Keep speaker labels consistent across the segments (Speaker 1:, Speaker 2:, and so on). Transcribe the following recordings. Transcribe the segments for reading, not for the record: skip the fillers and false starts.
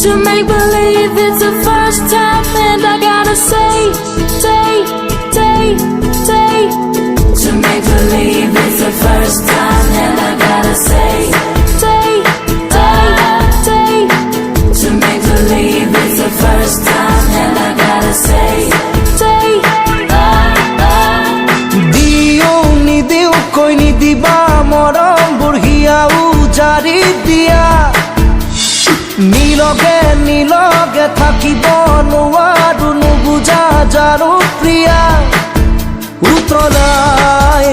Speaker 1: To make believe it's the first time, and I gotta say. To make believe it's the first time, and I gotta say. To make believe it's the first time, and I gotta say.
Speaker 2: Dio ni deu koi ni diba morom burhiya ujari dia. Niloge থাকিব নোৱাৰো নুবুজা যাৰো প্ৰিয়া উতলাই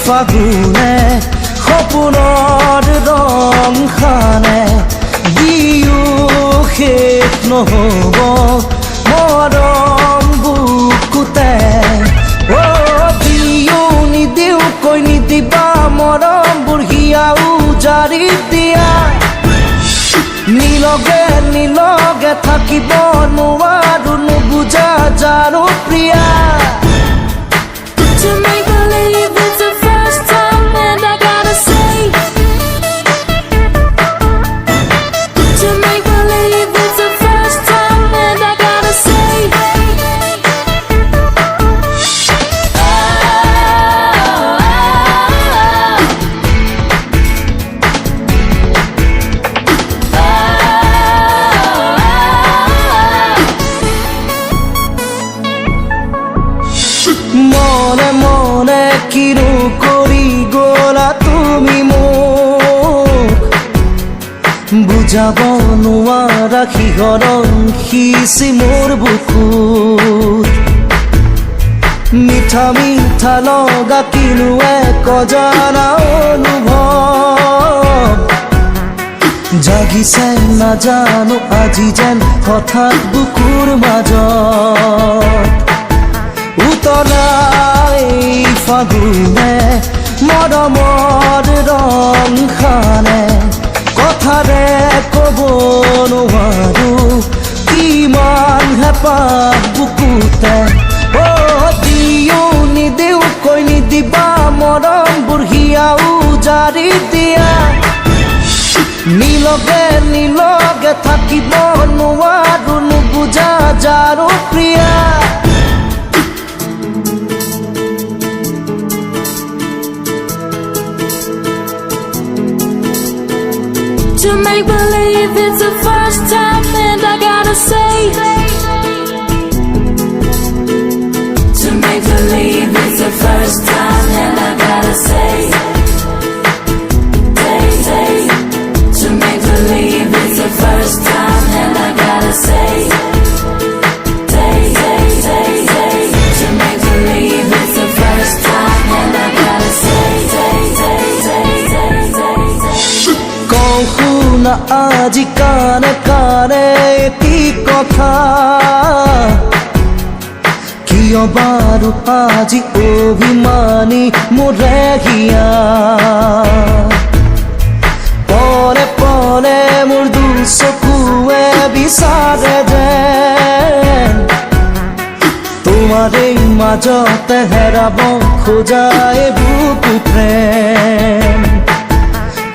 Speaker 2: ফাগুনে সপোনৰ ৰং খানে দিও শেষ নহ'ব মৰম বুকুতে দিও নিদিও কৈ নিদিবা মৰম বুঢ়িয়া উজাৰি দিয়া নিলগে থাকিব নোৱাৰো নুবুজা যাৰো Priya
Speaker 1: To make believe it's the first time, and I gotta say. To make believe it's the first time, and I gotta say.
Speaker 2: মনে মনে কিনো কৰি গলা তুমি মোক বুজাব নোৱাৰা শিহৰণ সিঁচি মোৰ বুকুত মিঠা মিঠা লগা কিনো এক অজানা অনুভৱ জাগিছে নাজানো আজি যেন হঠাৎ বুকুৰ মাজত উতলাই ফাগুনে মৰমৰ ৰং খানে কথাৰে ক'ব নোৱাৰো কিমান হেঁপাহ বুকুতে দিও নিদিও কৈ নিদিবা মৰম বুঢ়িয়া উজাৰি দিয়া নিলগে থাকিব নোৱাৰো নুবুজা যাৰো Priya
Speaker 1: To make believe it's the first time, and I gotta say. To make believe it's the first time, and I gotta say. To make believe it's the first time, and I gotta say. To make believe it's the first time, and I gotta say.
Speaker 2: শুনা আজি কানে কানে এটি কথা কিয় বাৰু আজি অভিমানী মোৰে হিয়া পৰে পৰে মোৰ দুচকুৱে বিচাৰে যেন তোমাৰে মাজতে হেৰাব খোজাই বুকু প্ৰেম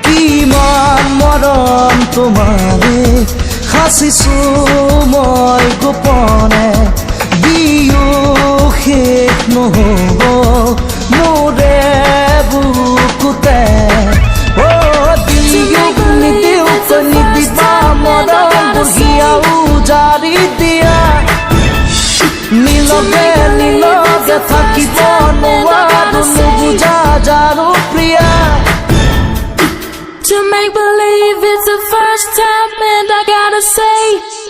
Speaker 2: কিমান মৰম তোমাৰে সাঁচিছো মই গোপনে দিও শেষ নহ'ব মোৰে বুকুতে দিও নিদিও নিদিবা মৰম বুঢ়িয়া উজাৰি দিয়া নিলগে থাকিব নোৱাৰো নুবুজা যাৰো Priya
Speaker 1: To make believe it's the first time, and I gotta say.